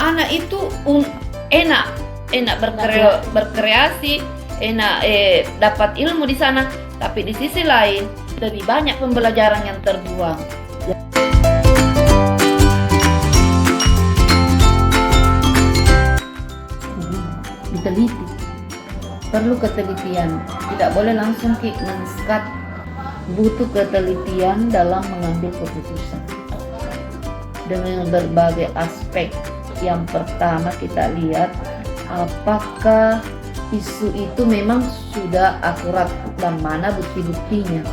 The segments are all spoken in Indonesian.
anak itu enak berkreasi, enak dapat ilmu di sana, tapi di sisi lain lebih banyak pembelajaran yang terbuang. Diteliti, perlu ketelitian, tidak boleh langsung men-skat, butuh ketelitian dalam mengambil keputusan dengan berbagai aspek. Yang pertama kita lihat apakah isu itu memang sudah akurat dan mana bukti-buktinya.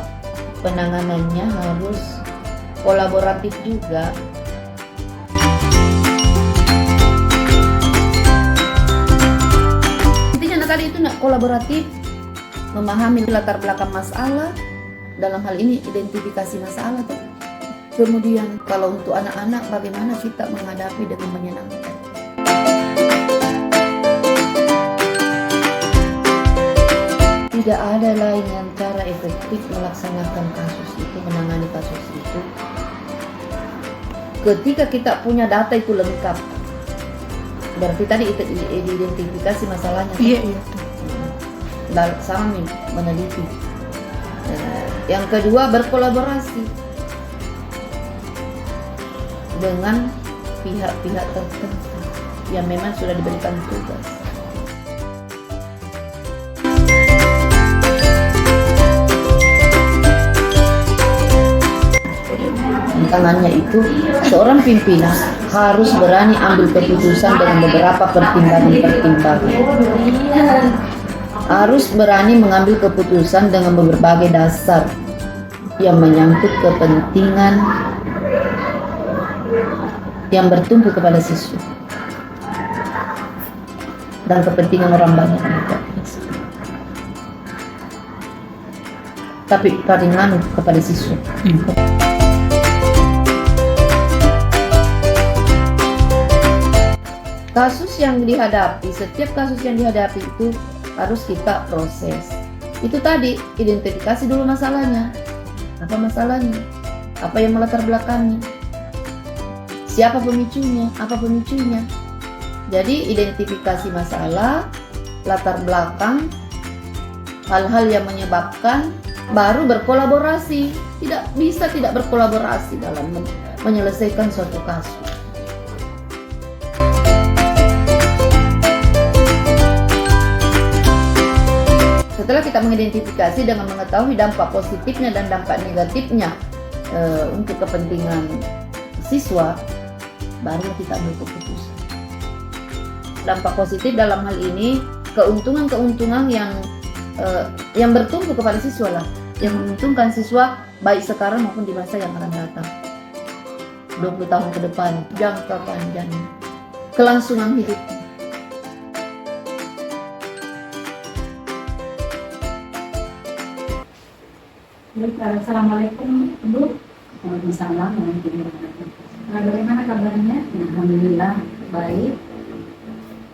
Penanganannya harus kolaboratif juga. Intinya tadi itu kolaboratif, memahami latar belakang masalah, dalam hal ini identifikasi masalah tuh. Kemudian kalau untuk anak-anak bagaimana kita menghadapi dengan menyenangkan. Tidak ada lain yang cara efektif melaksanakan kasus itu, menangani kasus itu, ketika kita punya data itu lengkap. Berarti tadi itu identifikasi masalahnya. Iya. Sama meneliti. Yang kedua, berkolaborasi dengan pihak-pihak tertentu yang memang sudah diberikan tugas. Tantangannya itu seorang pimpinan harus berani ambil keputusan dengan beberapa pertimbangan. Harus berani mengambil keputusan dengan berbagai dasar yang menyangkut kepentingan yang bertumpu kepada siswa dan kepentingan orang banyak juga. Tapi paling kepada siswa. Kasus yang dihadapi, setiap kasus yang dihadapi itu harus kita proses. Itu tadi, identifikasi dulu masalahnya. Apa masalahnya? Apa yang melatar belakangi? Siapa pemicunya? Apa pemicunya? Jadi identifikasi masalah, latar belakang, hal-hal yang menyebabkan, baru berkolaborasi. Tidak bisa tidak berkolaborasi dalam menyelesaikan suatu kasus. Setelah kita mengidentifikasi dengan mengetahui dampak positifnya dan dampak negatifnya untuk kepentingan siswa, baru kita ambil keputusan. Dampak positif dalam hal ini keuntungan-keuntungan yang bertumpu kepada siswa lah, yang menguntungkan siswa baik sekarang maupun di masa yang akan datang. 20 tahun ke depan, jangka panjang, kelangsungan hidup. Assalamualaikum Bu. Waalaikumsalam warahmatullahi wabarakatuh. Bagaimana kabarnya? Alhamdulillah baik.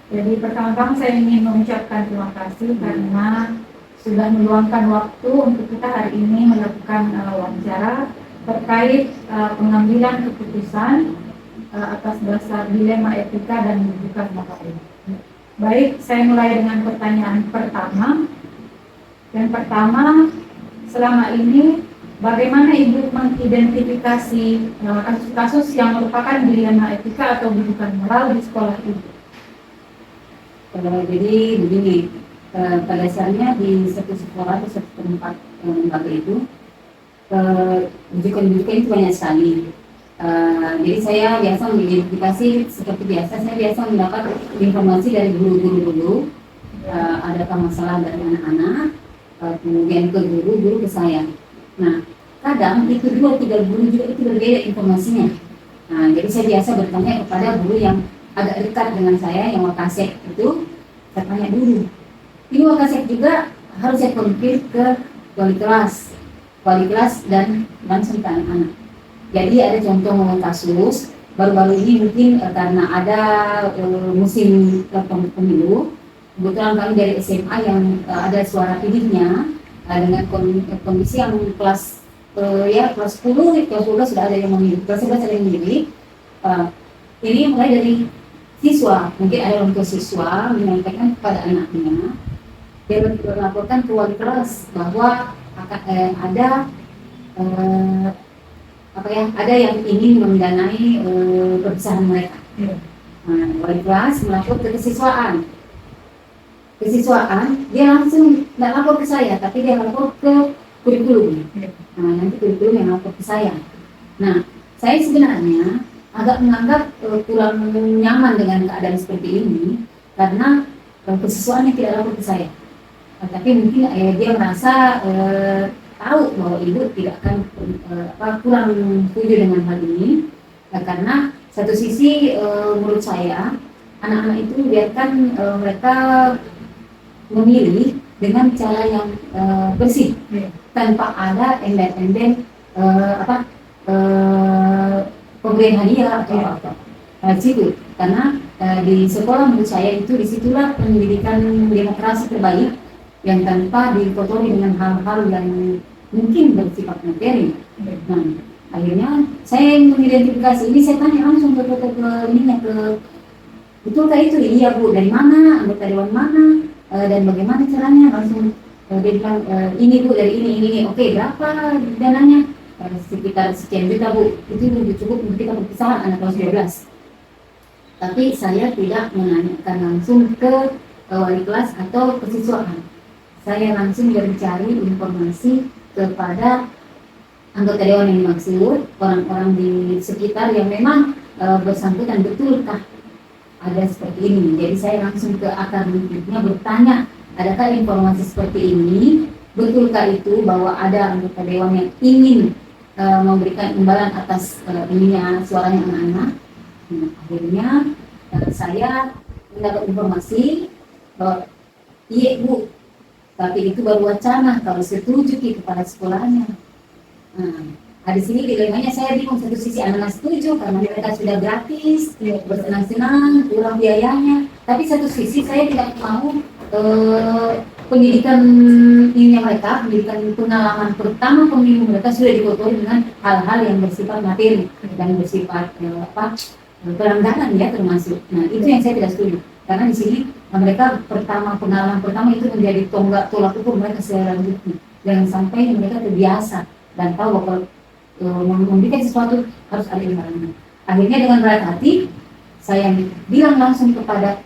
Jadi pertama-tama saya ingin mengucapkan terima kasih karena sudah meluangkan waktu untuk kita hari ini melakukan wawancara terkait pengambilan keputusan atas dasar dilema etika dan rujukan materi. Baik, saya mulai dengan pertanyaan pertama. Yang pertama, selama ini bagaimana Ibu mengidentifikasi kasus-kasus yang merupakan dilema etika atau rujukan moral di sekolah Ibu? Jadi begini, pada dasarnya di satu sekolah atau satu tempat lembaga itu rujukan-rujukan itu banyak sekali. Jadi saya biasa mengidentifikasi seperti biasa, saya biasa mendapat informasi dari guru-guru dulu, adakah masalah dari anak-anak, kemudian ke guru ke saya. Nah, kadang itu 2-3 guru juga itu berbeda informasinya. Nah, jadi saya biasa bertanya kepada guru yang agak dekat dengan saya, yang Wakasek itu, saya tanya dulu. Ini Wakasek juga harus saya konfirm ke wali kelas dan langsung ke anak-anak. Jadi ada contoh kasus baru-baru ini mungkin karena ada musim pemilu. Kebetulan kami dari SMA yang ada suara pilihnya dengan kondisi yang kelas 10, kelas 12 sudah ada yang memilih, kelas 11 ada yang memilih. Ini mulai dari siswa, mungkin ada orang tua siswa menyampaikan kepada anaknya, dia melaporkan ke wali kelas bahwa ada eh, ada yang ingin mendanai perpisahan mereka. Nah, wali kelas melapor ke kesiswaan, dia langsung tidak lapor ke saya, tapi dia lapor ke kurikulum. Nah, nanti kurikulum yang lapor ke saya. Nah, saya sebenarnya agak menganggap kurang nyaman dengan keadaan seperti ini karena kesiswaan yang tidak lapor ke saya. Tapi mungkin dia merasa tahu bahwa ibu tidak akan kurang setuju dengan hal ini, karena satu sisi menurut saya anak-anak itu biarkan mereka memilih dengan cara yang bersih, tanpa ada embel-embel pemberian hadiah atau apa. Situ karena di sekolah menurut saya itu disitulah pendidikan demokrasi terbaik yang tanpa dikotori dengan hal-hal yang mungkin bersifat materi. Nah, akhirnya saya mengidentifikasi ini, saya tanya langsung ke betulkah itu? Iya Bu, dari mana, anggota dewan mana, dan bagaimana caranya? Langsung dia bilang ini Bu, dari ini. Oke, berapa dananya? Sekitar sekian juta Bu, itu lebih cukup untuk kita perpisahan anak kelas 12. Tapi saya tidak menanyakan langsung ke wali kelas atau kesiswaan. Saya langsung mencari informasi kepada anggota dewan yang dimaksud, orang-orang di sekitar yang memang bersangkutan, betulkah ada seperti ini. Jadi saya langsung ke akar rumputnya bertanya, adakah informasi seperti ini, betulkah itu bahwa ada anggota dewan yang ingin memberikan imbalan atas ininya suaranya anak-anak. Nah, akhirnya saya mendapat informasi bahwa iya Bu, tapi itu baru wacana, kalau setuju ke kepala sekolahnya. Nah, di sini dilemanya saya bingung. Satu sisi anak-anak setuju karena mereka sudah gratis, bersenang-senang, kurang biayanya. Tapi satu sisi saya tidak mau pendidikan ini mereka, pendidikan pengalaman pertama pemilu mereka sudah dikotori dengan hal-hal yang bersifat materi dan bersifat pelanggaran ya termasuk. Nah, itu yang saya tidak setuju. Karena di sini mereka pengalaman pertama itu menjadi tonggak tolak ukur mereka selanjutnya. Jangan sampai mereka terbiasa dan tahu bahwa memberikan sesuatu harus ada imbalannya. Akhirnya dengan berat hati saya bilang langsung kepada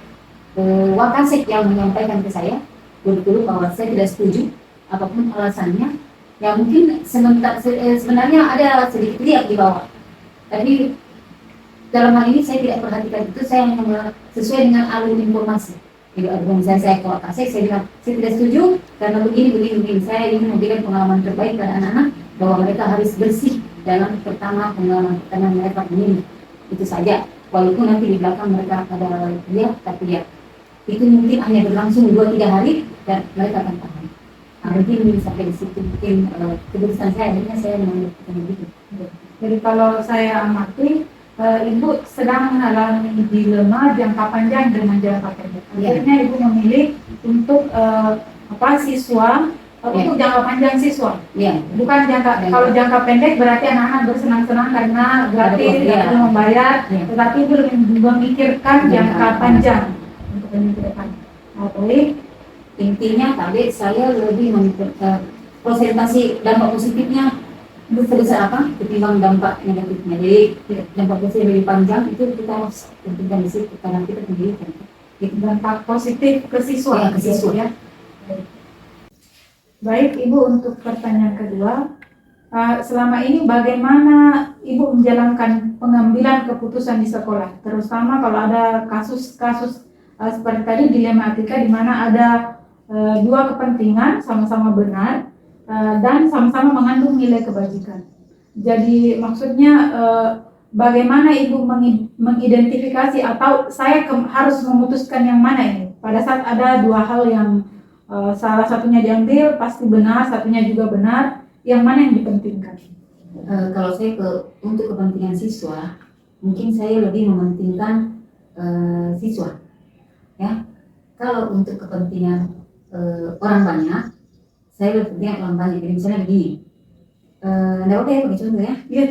Wakasek yang menyampaikan ke saya betul bahwa saya tidak setuju apapun alasannya. Ya mungkin sebenarnya ada sedikit lihat di bawah. Tapi dalam hal ini saya tidak perhatikan itu, saya hanya sesuai dengan alur informasi. Jadi misalnya saya ke Wakasek, saya bilang saya tidak setuju karena begini. Saya ingin memberikan pengalaman terbaik pada anak-anak bahwa mereka harus bersih dalam pengalaman pertama mereka ini. Itu saja. Walaupun nanti di belakang mereka ada lihat, tapi ya itu mungkin hanya berlangsung 2-3 hari dan mereka akan paham. Mungkin sampai di situ mungkin keputusan saya, akhirnya saya mengambil begitu. Jadi kalau saya amati, Ibu sedang mengalami dilema jangka panjang dengan jangka pendek. Akhirnya Ibu memilih untuk siswa untuk jangka panjang siswa. Bukan kalau jangka pendek berarti anak-anak bersenang-senang karena gratis, tidak perlu membayar. Tetapi Ibu lebih memikirkan jangka panjang untuk ke depan. Intinya tadi saya lebih presentasi dampak positifnya sebesar apa ketimbang dampak negatifnya. Jadi dampak positif lebih panjang itu kita harus tentukan di situ karena kita pendidikan. Dampak positif ke siswa. Ya. Baik Ibu, untuk pertanyaan kedua, selama ini bagaimana Ibu menjalankan pengambilan keputusan di sekolah, terutama kalau ada kasus-kasus seperti tadi dilematika di mana ada dua kepentingan sama-sama benar dan sama-sama mengandung nilai kebajikan. Jadi maksudnya bagaimana Ibu mengidentifikasi atau saya harus memutuskan yang mana ini pada saat ada dua hal yang salah satunya diambil pasti benar, satunya juga benar, yang mana yang dipentingkan? Kalau saya untuk kepentingan siswa, mungkin saya lebih mementingkan siswa, ya. Kalau untuk kepentingan orang banyak, saya lebih penting orang banyak. Jadi misalnya begini, oke, pakai contoh ya. Iya.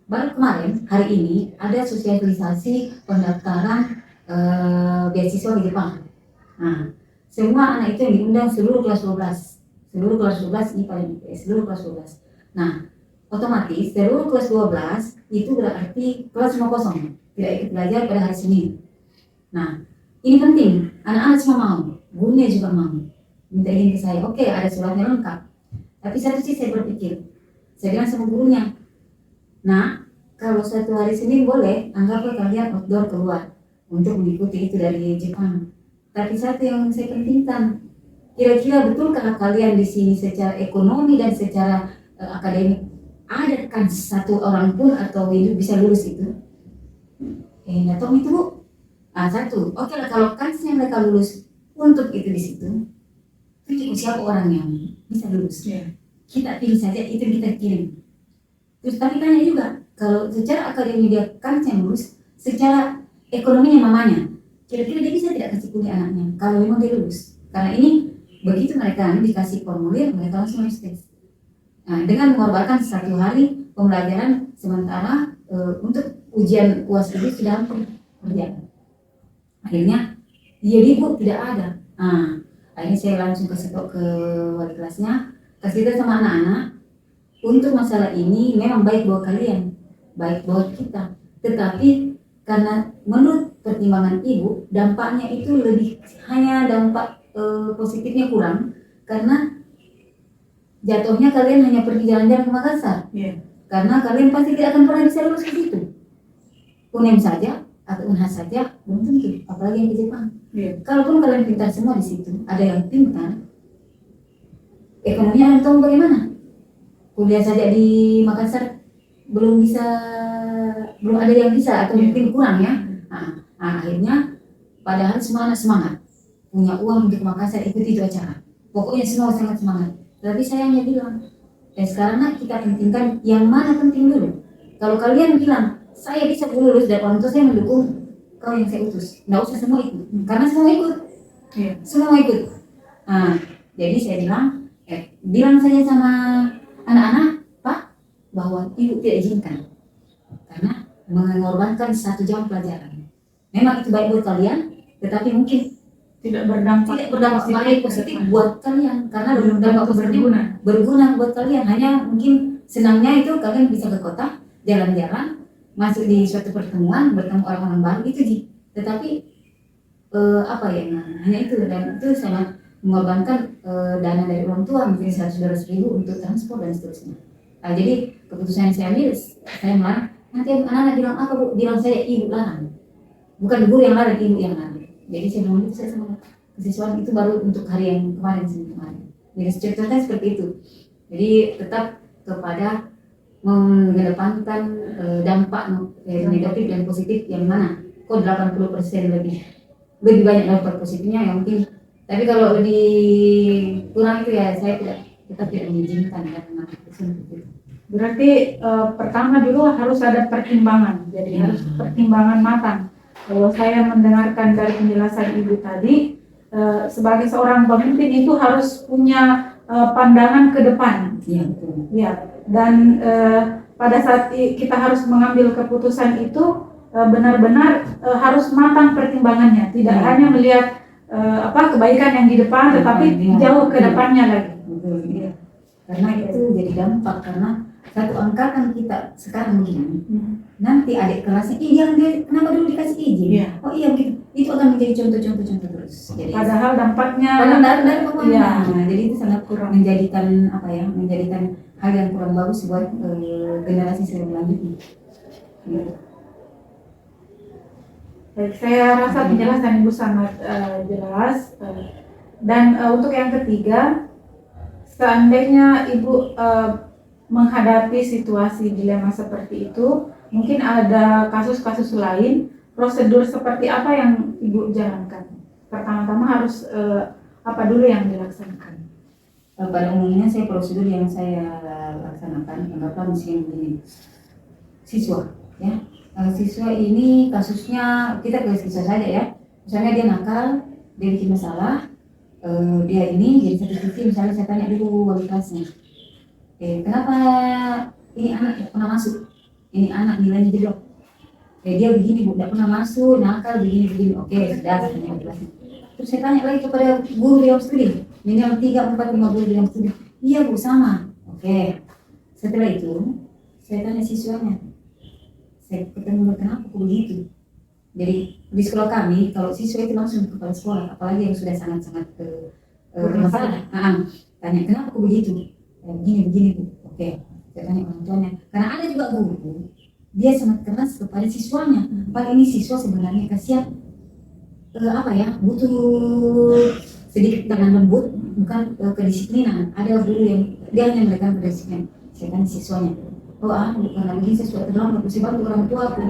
baru kemarin hari ini ada sosialisasi pendaftaran beasiswa di Jepang. Nah, semua anak itu yang diundang seluruh kelas 12, seluruh kelas 12 ini paling seluruh kelas 12. Nah, otomatis seluruh kelas 12 itu berarti kelas semua kosong, tidak ikut belajar pada hari Senin. Nah, ini penting, anak-anak semua mau, gurunya juga mau. Minta izin ke saya, oke ada suratnya lengkap. Tapi satu sih saya berpikir, saya bilang sama gurunya, nah kalau satu hari Senin boleh, anggaplah kalian outdoor keluar untuk mengikuti itu dari Jepang. Tapi satu yang saya pentingkan, kira-kira betulkah kalian di sini secara ekonomi dan secara akademik ada kan satu orang pun atau hidup bisa lulus itu? Nggak tahu itu Bu. Satu, oke lah kalau kansnya mereka lulus untuk itu di situ, itu siapa orang yang bisa lulus? Kita pilih saja itu yang kita kirim. Terus tapi tanya juga, kalau secara akademik dia kansnya lulus, secara ekonominya mamanya, kira-kira dia bisa tidak kasih kuliah anaknya kalau memang dia lulus? Karena ini begitu mereka dikasih formulir, mereka langsung tes. Nah, dengan mengorbankan 1 hari pembelajaran sementara untuk ujian UAS itu sudah berjalan. Akhirnya dia ibu tidak ada. Akhirnya saya langsung kasih tahu ke wali kelasnya, kasih tahu sama anak-anak, untuk masalah ini memang baik buat kalian, baik buat kita. Tetapi karena menurut pertimbangan ibu, dampaknya itu lebih hanya dampak positifnya kurang, karena jatuhnya kalian hanya pergi jalan-jalan ke Makassar. Karena kalian pasti tidak akan pernah bisa lulus ke situ. UNEM saja atau UNHAS saja belum tentu, apalagi yang ke Jepang. Kalaupun kalian pintar semua di situ, ada yang pintar, ekonominya tahu bagaimana? Kuliah saja di Makassar belum ada yang bisa atau mungkin kurang ya. Akhirnya padahal semua anak semangat, punya uang untuk Makassar ikuti itu acara. Pokoknya semua sangat semangat. Tapi saya hanya bilang, sekarang kita pentingkan yang mana penting dulu. Kalau kalian bilang saya bisa lulus dan orang tua saya mendukung, kau yang saya utus, nggak usah semua ikut, karena semua ikut, semua mau ikut. Jadi saya bilang saja sama anak-anak, Pak, bahwa ibu tidak izinkan karena mengorbankan 1 jam pelajaran. Memang itu baik buat kalian, tetapi mungkin tidak berdampak baik positif buat kalian, karena berdampak positif berguna. berguna buat kalian. Hanya mungkin senangnya itu kalian bisa ke kota, jalan-jalan, masuk di suatu pertemuan, bertemu orang-orang baru itu sih. Tetapi hanya itu, dan itu sangat mengorbankan dana dari orang tua, mungkin 100-200 ribu untuk transport dan seterusnya. Jadi keputusan yang saya ambil, saya melarang. Nanti anak-anak bilang apa Bu? Bilang saya ibu larang, bukan guru yang larang, ibu yang larang. Jadi saya bilang itu, saya sama kesiswaan itu baru untuk hari yang kemarin. Jadi ceritanya seperti itu. Jadi tetap kepada mengedepankan dampak negatif dan positif yang mana. Kok 80% lebih banyak dampak positifnya yang mungkin. Tapi kalau lebih kurang itu ya saya tetap tidak mengizinkan karena itu. Berarti pertama dulu harus ada pertimbangan. Jadi harus pertimbangan matang. Kalau saya mendengarkan dari penjelasan Ibu tadi, sebagai seorang pemimpin itu harus punya pandangan ke depan. Dan pada saat kita harus mengambil keputusan itu benar-benar harus matang pertimbangannya, tidak hanya melihat kebaikan yang di depan, tetapi jauh ke depannya lagi. Karena itu jadi dampak, karena satu angkatan kita sekarang begini, nanti adik kelasnya, dia kenapa dulu dikasih izin? Oh iya begitu, itu akan menjadi contoh-contoh terus. Jadi, padahal dampaknya dari bawah. Jadi itu sangat kurang menjadikan hal yang kurang bagus buat generasi selanjutnya. Baik, saya rasa penjelasan Ibu sangat jelas. Dan untuk yang ketiga, seandainya Ibu menghadapi situasi dilema seperti itu, mungkin ada kasus-kasus lain, prosedur seperti apa yang Ibu jalankan? Pertama-tama harus apa dulu yang dilaksanakan? Pada umumnya saya prosedur yang saya laksanakan, anggaplah misalnya begini, siswa ini kasusnya kita ke siswa saja ya, misalnya dia nakal, dia bikin masalah, dia ini jadi satu sisi, misalnya saya tanya dulu wali kelasnya, kenapa ini anak pernah masuk ini anak nilainya jelek. Dia begini Bu, tidak pernah masuk, nakal begini. Oke, sudah saya jelasin. Terus saya tanya lagi kepada guru di studi, minimal 3, 4, 5 guru di studi. Iya Bu, sama. Oke. Setelah itu, saya tanya siswanya, saya ketemu kenapa kok begitu. Jadi di sekolah kami, kalau siswa itu langsung ke kepala sekolah, apalagi yang sudah sangat-sangat bermasalah. Tanya kenapa kok begitu. Begini Bu. Oke. Saya tanya orang tuanya. Karena ada juga guru, dia sangat keras kepada siswanya. Padahal ini siswa sebenarnya kasihan, butuh sedikit tangan lembut, bukan kedisiplinan. Ada guru yang dia hanya memberikan kedisiplinan. Saya tanya siswanya, karena begini saya sudah terlambat, mesti bantu orang tua aku,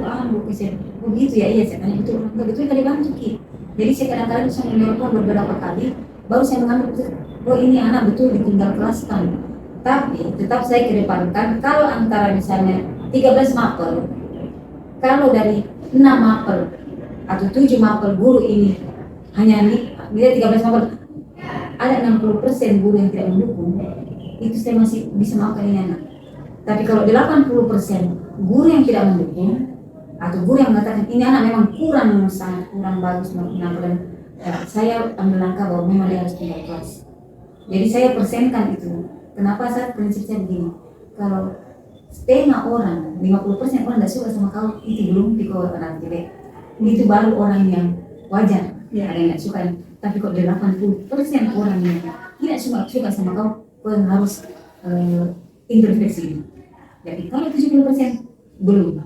begitu ya. Iya, saya tanya betul kan dibantu Ki. Jadi saya kadang-kadang bisa menelpon beberapa kali, baru saya mengambil keputusan, ini anak betul ditinggal kelaskan. Tapi tetap saya kedepankan, kalau antara misalnya 13 mapel, kalau dari 6 mapel atau 7 mapel guru ini hanya dia 13 mapel, ada 60% guru yang tidak mendukung, itu saya masih bisa maafkan ini anak. Tapi kalau 80% guru yang tidak mendukung atau guru yang mengatakan ini anak memang sangat kurang bagus penampilan, saya ambil langkah bahwa memang dia harus tinggal kelas. Jadi saya persenkan itu. Kenapa saya prinsip saya begini? Kalau setengah orang, 50% orang tidak suka sama kau, itu belum dikau orang jelek. Itu baru orang yang wajar. Ada yang tidak suka. Tapi kalau 80% orang yang tidak suka sama kau yang harus introspeksi. Jadi kalau 70% belum,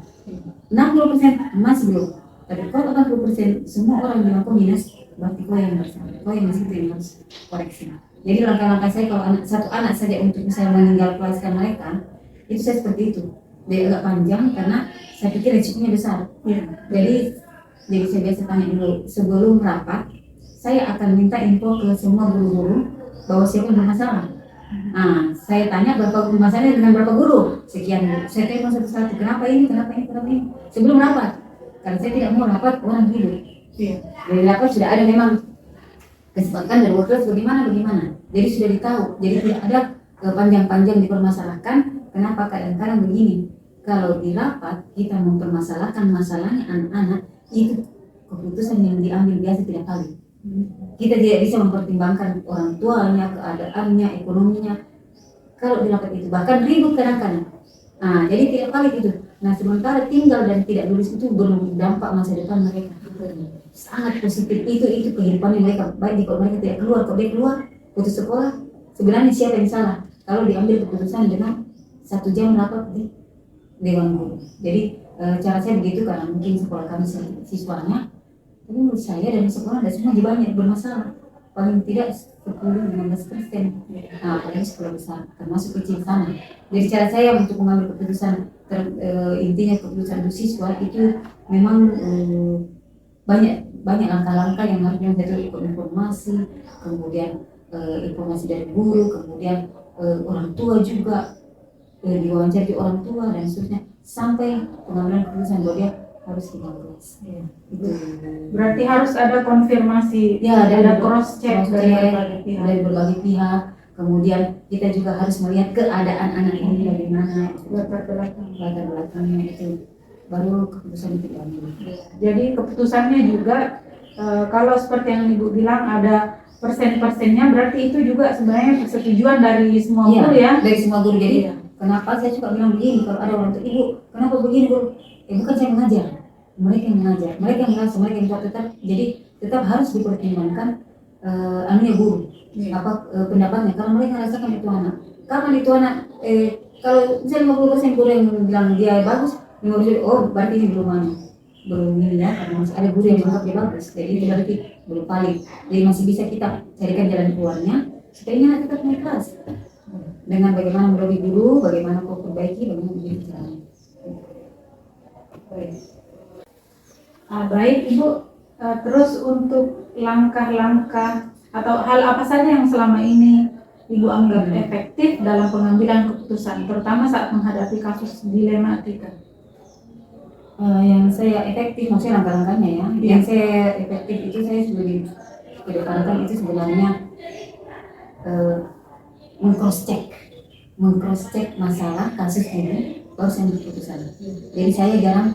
60% masih belum. Tapi kalau 80% semua orang bilang kau minus, berarti kau yang bersama. Kau yang masih yang harus koreksi. Jadi langkah-langkah saya kalau satu anak saja untuk bisa meninggal kelaskan mereka, itu saya seperti itu. Dia agak panjang karena saya pikir risikonya besar. Jadi saya biasa tanya dulu sebelum rapat, saya akan minta info ke semua guru-guru bahwa siapa yang bermasalah. Saya tanya berapa masalahnya dengan berapa guru, sekian guru. Saya telepon satu-satu, kenapa ini. Sebelum rapat, karena saya tidak mau rapat orang dulu. Dari rapat sudah ada memang kesepakatan dari workers bagaimana. Jadi sudah ditahu. Jadi tidak ada panjang-panjang dipermasalahkan. Kenapa kadang-kadang begini? Kalau di rapat kita mempermasalahkan masalahnya anak-anak, itu keputusan yang diambil biasa tidak valid. Kita tidak bisa mempertimbangkan orang tuanya, keadaannya, ekonominya. Kalau di rapat itu bahkan ribut kadang-kadang. Jadi tidak valid itu. Nah sementara tinggal dan tidak lulus itu belum dampak masa depan mereka. Sangat positif itu kehidupan mereka. Baik kalau mereka tidak keluar, kalau dia keluar putus sekolah, sebenarnya siapa yang salah? Kalau diambil keputusan dengan 1 jam rapat di dewan guru. Jadi cara saya begitu karena mungkin sekolah kami siswanya. Tapi menurut saya dari sekolah ada semua banyak bermasalah, paling tidak 10-15%. Apalagi sekolah besar, termasuk kecil sana. Jadi cara saya untuk mengambil keputusan, intinya keputusan untuk siswa itu memang banyak langkah-langkah yang harus diambil, informasi, kemudian informasi dari guru, kemudian orang tua juga, diwawancara orang tua dan seterusnya, sampai pengambilan keputusan bahwa dia harus tinggal kelas. Berarti harus ada konfirmasi, ada cross check dari berbagai pihak. Kemudian kita juga harus melihat keadaan anak ini bagaimana, latar belakangnya itu, baru keputusan itu diambil. Jadi keputusannya juga kalau seperti yang Ibu bilang ada persen-persennya, berarti itu juga sebenarnya persetujuan dari semua guru ya? Dari semua guru. Jadi kenapa saya suka bilang begini, kalau ada orang tua, Ibu kenapa begini Bu? Bukan saya mengajar, mereka yang mengajar, mereka yang merasa, mereka yang tetap. Jadi tetap harus dipertimbangkan guru, pendapatnya. Kalau mereka rasakan itu anak, kapan itu anak, kalau misalnya 50% guru yang bilang dia bagus, 50% berarti ini belum ini ya, karena masih ada guru yang menganggap dia bagus, jadi itu berarti belum valid. Jadi masih bisa kita carikan jalan keluarnya supaya ini anak tetap naik kelas dengan bagaimana melobi guru, bagaimana kau perbaiki, bagaimana begini caranya. Baik Ibu, terus untuk langkah-langkah atau hal apa saja yang selama ini Ibu anggap efektif dalam pengambilan keputusan, terutama saat menghadapi kasus dilematika? Yang saya efektif, maksudnya langkah-langkahnya ya. Yang saya efektif itu saya sudah kedepankan itu sebenarnya meng-cross check masalah kasus ini baru saya ambil keputusan. Jadi saya jarang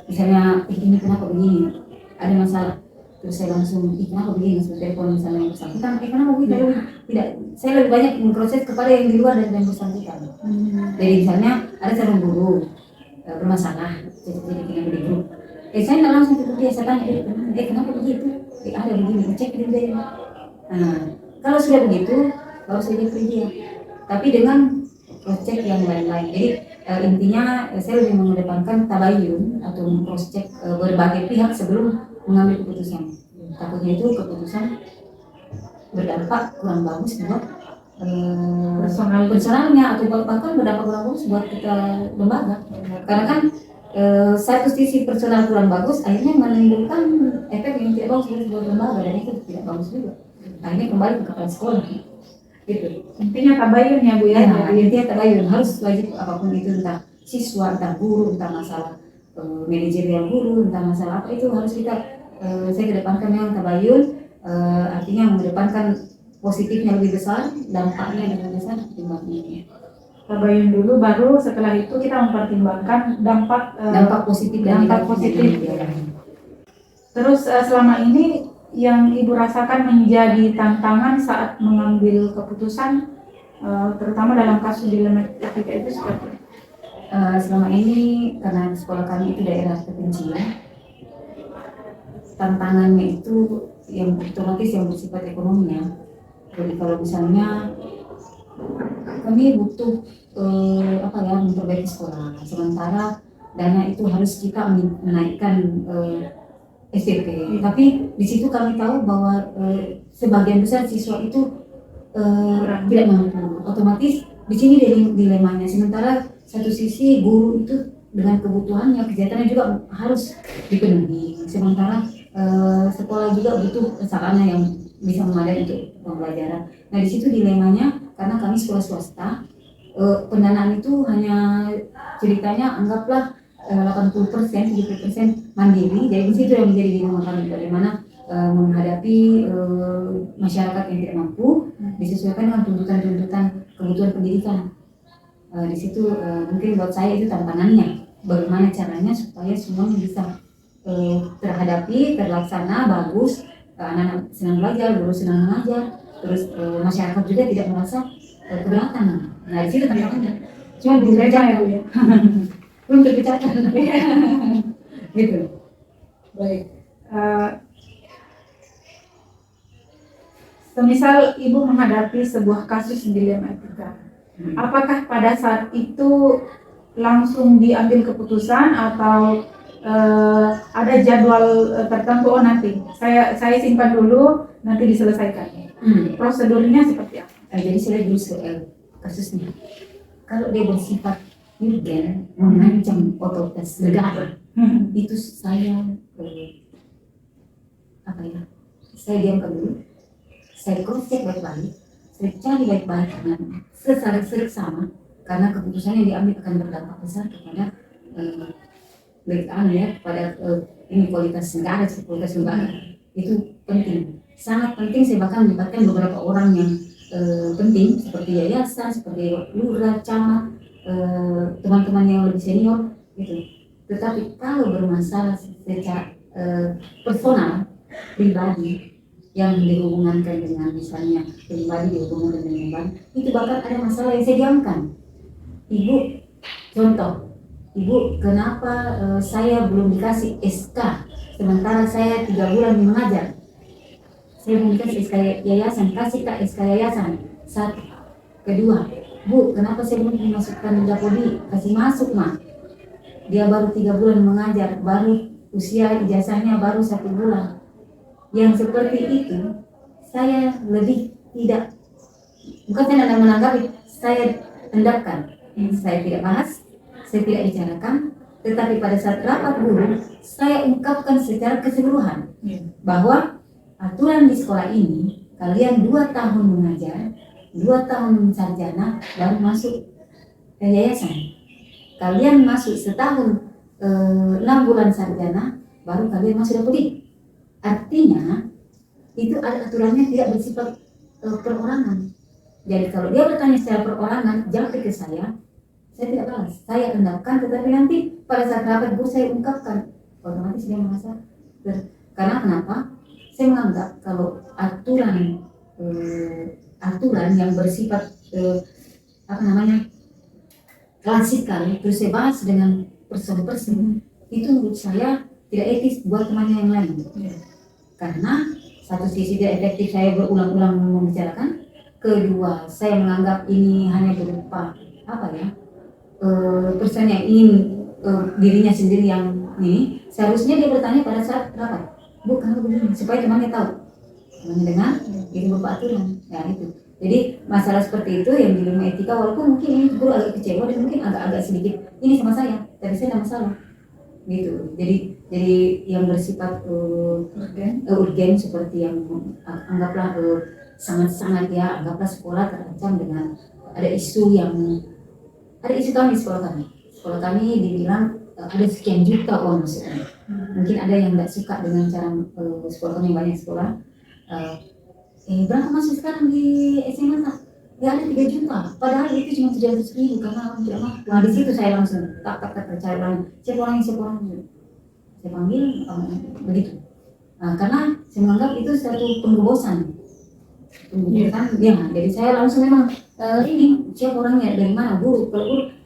misalnya ini kenapa begini, ada masalah terus saya langsung kenapa begini, langsung telepon misalnya yang bersangkutan kenapa begini, tidak, saya lebih banyak memproses kepada yang di luar dan yang bersangkutan. Jadi misalnya ada seorang guru bermasalah jadi di grup, saya nggak langsung ke dia, saya tanya kenapa begitu, ada begini, cek dulu deh. Nah kalau sudah begitu baru saya ke dia, tapi dengan cross check yang lain-lain. Jadi intinya saya lebih mengedepankan tabayun atau cross check berbagai pihak sebelum mengambil keputusan. Takutnya itu keputusan berdampak kurang bagus buat personalnya atau bahkan berdampak kurang bagus buat kita lembaga. Karena kan satu sisi personal kurang bagus akhirnya menimbulkan efek yang tidak bagus buat lembaga, dan itu tidak bagus juga. Akhirnya kembali ke kepala sekolah. Gitu. Intinya tabayun ya Bu ya. Intinya tabayun, harus wajib apapun itu, entah siswa, entah guru, entah masalah manajerial guru, entah masalah apa itu harus kita saya kedepankan yang tabayun, artinya mengedepankan positifnya lebih besar, dampaknya lebih besar ketimbang Tabayun dulu, baru setelah itu kita mempertimbangkan dampak positif dan dampak positif. Terus selama ini yang Ibu rasakan menjadi tantangan saat mengambil keputusan, terutama dalam kasus dilema etika itu seperti selama ini karena sekolah kami itu daerah terpencil, tantangannya itu yang otomatis yang bersifat ekonominya. Jadi kalau misalnya kami butuh memperbaiki sekolah, sementara dana itu harus kita menaikkan SPP, tapi di situ kami tahu bahwa sebagian besar siswa itu tidak mampu. Otomatis di sini dilemanya. Sementara satu sisi guru itu dengan kebutuhannya, kegiatannya juga harus dipenuhi. Sementara sekolah juga butuh sarana yang bisa memadai untuk pembelajaran. Nah di situ dilemanya, karena kami sekolah swasta, pendanaan itu hanya ceritanya anggaplah 80%, 70% mandiri. Jadi di situ yang menjadi dilema kami, bagaimana menghadapi masyarakat yang tidak mampu disesuaikan dengan tuntutan-tuntutan kebutuhan pendidikan. Di situ mungkin buat saya itu tantangannya, bagaimana caranya supaya semuanya bisa terhadapi, terlaksana bagus, anak-anak senang belajar, guru senang mengajar, terus masyarakat juga tidak merasa keberatan. Nah di situ tantangannya. Cuma dikerjakan ya Bu ya. Belum terpecahkan. Gitu. Baik. Semisal Ibu menghadapi sebuah kasus dilema etika, apakah pada saat itu langsung diambil keputusan atau ada jadwal tertentu? Oh nanti saya simpan dulu, nanti diselesaikan. Prosedurnya seperti apa? Jadi saya dulu kasusnya, kalau dia bersifat urgen, mengancam otoritas negara, itu saya saya diamkan dulu, saya cross check baik-baik, saya cari baik-baik dengan seksama, karena keputusan yang diambil akan berdampak besar kepada pada ini kualitas negara, kualitas lembaga. Itu penting, sangat penting. Saya bahkan melibatkan beberapa orang yang penting seperti yayasan, seperti lurah, camat, teman-teman yang lebih senior gitu. Tetapi kalau bermasalah secara personal, pribadi, yang dihubungkan dengan misalnya pribadi dihubungkan dengan lembaga, itu bahkan ada masalah yang saya diamkan. Ibu, contoh, Ibu, kenapa saya belum dikasih SK sementara saya 3 bulan mengajar? Saya belum dikasih SK yayasan, kasih Kak SK yayasan. Satu. Kedua, Bu, kenapa saya belum dimasukkan Dapodi? Kasih masuk, Ma. Dia baru 3 bulan mengajar, baru usia ijazahnya baru 1 bulan. Yang seperti itu, saya lebih tidak, bukan saya tidak menanggapi, saya endapkan. Saya tidak bahas, saya tidak bicarakan, tetapi pada saat rapat guru, saya ungkapkan secara keseluruhan bahwa aturan di sekolah ini, kalian 2 tahun mengajar, 2 tahun sarjana, baru masuk yayasan. Kalian masuk setahun 6 bulan sarjana, baru kalian masuk Dapodi. Artinya, itu ada aturannya, tidak bersifat perorangan. Jadi kalau dia bertanya secara perorangan, jangan ke saya saya tidak balas, saya endapkan, tetapi nanti pada saat rapat guru saya ungkapkan, otomatis dia merasa karena kenapa? Saya menganggap kalau aturan yang bersifat apa namanya klasikal terus saya bahas dengan person itu menurut saya tidak etis buat temannya yang lain. Karena satu sisi tidak efektif saya berulang-ulang membicarakan, kedua saya menganggap ini hanya berupa apa ya person yang ingin dirinya sendiri yang ini, seharusnya dia bertanya pada saat rapat, Bu kenapa begini, supaya temannya tahu, temannya dengar, itu berupa aturan, ya itu. Jadi masalah seperti itu yang di ilmu etika, walaupun mungkin ini guru agak kecewa dan mungkin agak sedikit ini sama saya, tapi saya tidak masalah, gitu. Jadi yang bersifat urgen seperti yang anggaplah sangat-sangat ya, anggaplah sekolah terancam dengan ada isu kami di sekolah kami dibilang ada sekian juta uang masuknya. Mungkin ada yang tidak suka dengan cara sekolah kami banyak sekolah. Berapa masuk sekarang di SMA tak? Ya ada 3 juta. Padahal itu cuma 700.000 karena orang tidak mau. Nah di situ saya langsung tak cari orang. Siapa orangnya? Saya panggil begitu. Karena saya menganggap itu satu pengebosan. Ya, jadi saya langsung memang ini siapa orangnya, dari mana, guru,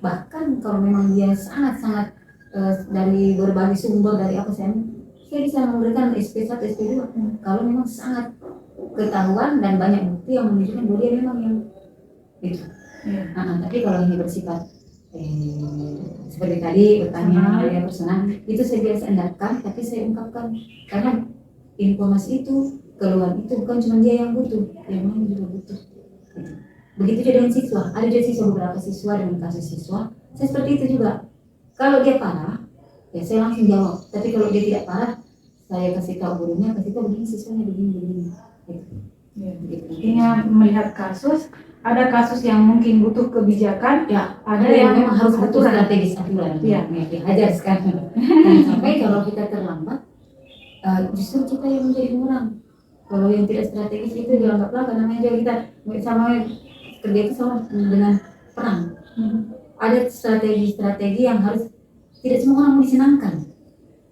bahkan kalau memang dia sangat-sangat dari berbagai sumber dari apa saya bisa memberikan SP1, SP2 kalau memang sangat ketahuan dan banyak bukti yang menunjukkan bahwa dia memang yang itu. Tapi kalau ini bersifat seperti tadi bertanya dari personal itu saya biasa endapkan, tapi saya ungkapkan karena informasi itu keluhan itu bukan cuma dia yang butuh, yang lain juga butuh. Begitu juga dengan siswa, ada juga beberapa siswa dengan kasus siswa, saya seperti itu juga. Kalau dia parah, ya saya langsung jawab. Tapi kalau dia tidak parah, saya kasih tahu gurunya, kasih tahu begini siswanya begini. Artinya melihat kasus, ada kasus yang mungkin butuh kebijakan, ya, ada yang memang harus butuh aturan. strategis aturan. Ya. Diajar sekarang. Sampai kalau kita terlambat, justru kita yang menjadi orang. Kalau yang tidak strategis itu dianggaplah karena meja kita sama kerja itu sama dengan perang. Ada strategi yang harus tidak semua orang mau disenangkan.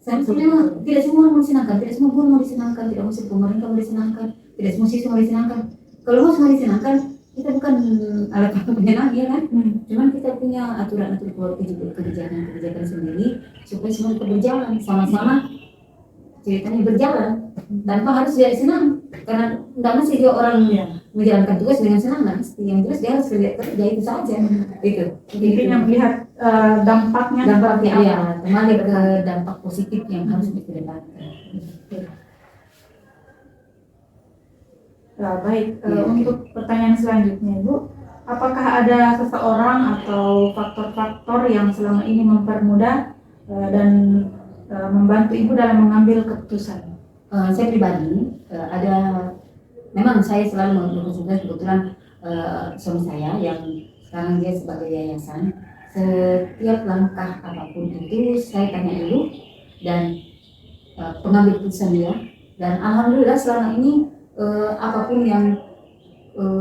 Sebenarnya tidak semua orang mau disenangkan, tidak semua guru mau disenangkan, tidak semua pemerintah mau disenangkan, tidak semua siswa mau disenangkan. Kalau mau semua disenangkan, kita bukan alat penyenang ya kan? Cuman kita punya aturan kebijakan sendiri supaya semua itu berjalan sama-sama. Ceritanya berjalan tanpa harus dia senang, karena tidak mesti dia orang menjalankan tugas dengan senang, nggak mesti. Yang jelas dia harus kerja itu saja. Itu Intinya melihat dampaknya ya, kembali ke dampak positif yang harus dikedepankan. Baik, untuk pertanyaan selanjutnya Ibu, apakah ada seseorang atau faktor-faktor yang selama ini mempermudah dan membantu Ibu dalam mengambil keputusan? Saya pribadi memang saya selalu mengambil keputusan. Kebetulan suami saya yang sekarang dia sebagai yayasan, setiap langkah apapun itu saya tanya dulu dan pengambil keputusan dia. Dan alhamdulillah selama ini apapun yang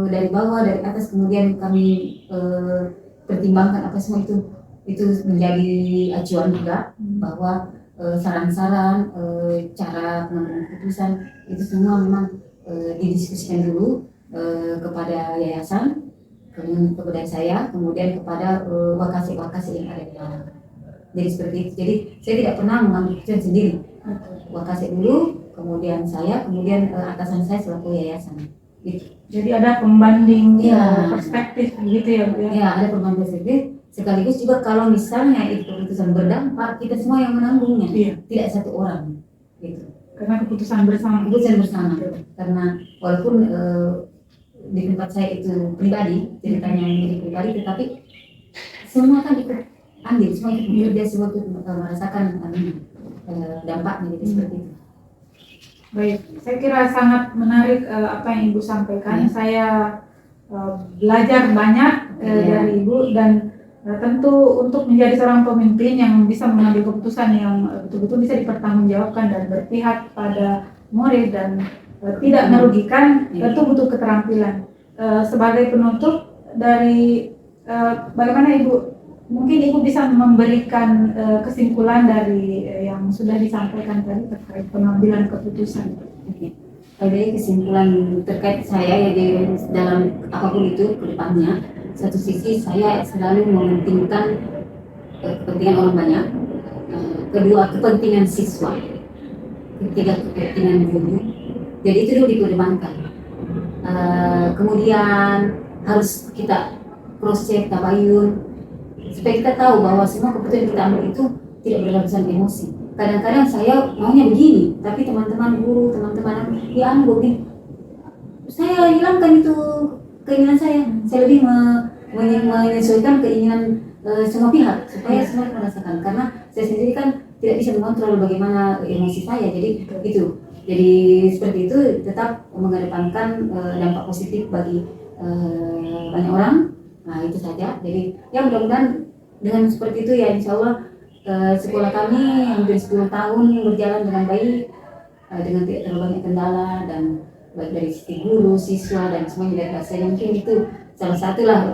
dari bawah dari atas kemudian kami pertimbangkan apa semua itu menjadi acuan juga bahwa saran-saran, cara pengambilan keputusan itu semua memang didiskusikan dulu kepada yayasan, kepada saya, kemudian kepada wakase-wakase yang ada di dalam. Jadi seperti itu. Jadi saya tidak pernah mengambil keputusan sendiri. Wakase dulu, kemudian saya, kemudian atasan saya selaku yayasan. Gitu. Jadi ada pembanding perspektif gitu ya Bu? Ya, ada pembanding perspektif. Sekaligus juga kalau misalnya itu keputusan berdampak, kita semua yang menanggungnya, tidak satu orang, gitu. Karena keputusan bersama. Karena walaupun di tempat saya itu pribadi, ceritanya menjadi pribadi, tetapi semua kan ikut andil, semua ikut bekerja, semua ikut merasakan dampaknya, jadi seperti itu. Baik, saya kira sangat menarik apa yang Ibu sampaikan. Saya belajar banyak dari Ibu dan tentu untuk menjadi seorang pemimpin yang bisa mengambil keputusan yang betul-betul bisa dipertanggungjawabkan dan berpihak pada murid dan tidak merugikan, tentu butuh keterampilan. Sebagai penutup dari bagaimana Ibu Mungkin Ibu bisa memberikan kesimpulan dari yang sudah disampaikan tadi terkait pengambilan keputusan. Oke. Jadi kesimpulan terkait saya ya di dalam apapun itu ke depannya, satu sisi saya selalu mementingkan kepentingan orang banyak, kedua kepentingan siswa, ketiga kepentingan guru. Jadi itu dulu dikedepankan. Kemudian harus kita cross check tabayun supaya kita tahu bahwa semua keputusan yang kita ambil itu tidak berlandaskan emosi. Kadang-kadang saya maunya begini, tapi teman-teman guru, teman-teman dianggap nih, saya hilangkan itu keinginan saya. Saya lebih menyesuaikan keinginan semua pihak supaya semua merasakan. Karena saya sendiri kan tidak bisa mengontrol bagaimana emosi saya. Jadi itu. Jadi seperti itu tetap mengedepankan dampak positif bagi banyak orang. Nah itu saja. Jadi ya mudah-mudahan dengan seperti itu ya insya Allah sekolah kami hampir 10 tahun berjalan dengan baik, dengan tidak terlalu banyak kendala, dan baik dari sisi guru, siswa, dan semuanya dari saya mungkin itu salah satu lah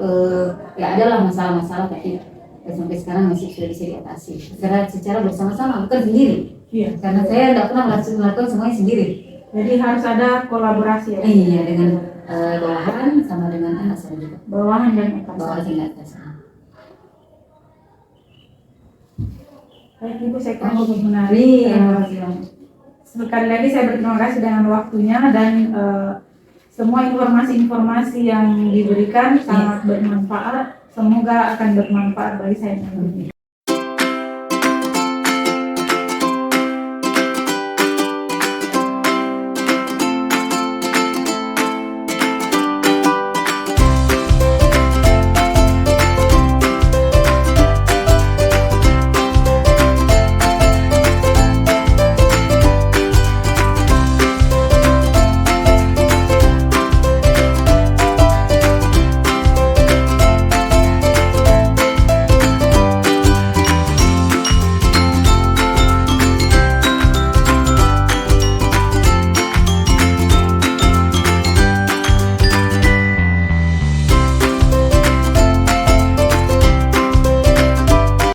ya adalah masalah-masalah tapi sampai sekarang masih sudah bisa diatasi secara bersama-sama, bukan sendiri. Iya. Karena saya tidak pernah langsung melakukan semuanya sendiri. Jadi harus ada kolaborasi ya. Iya, dengan bawahan sama dengan atasan juga. Bawahan dan atasan. Bawahan dan atasan. Baik Ibu, saya kira cukup menarik. Iya. Sekali lagi saya berterima kasih dengan waktunya dan semua informasi-informasi yang diberikan sangat bermanfaat. Semoga akan bermanfaat bagi saya.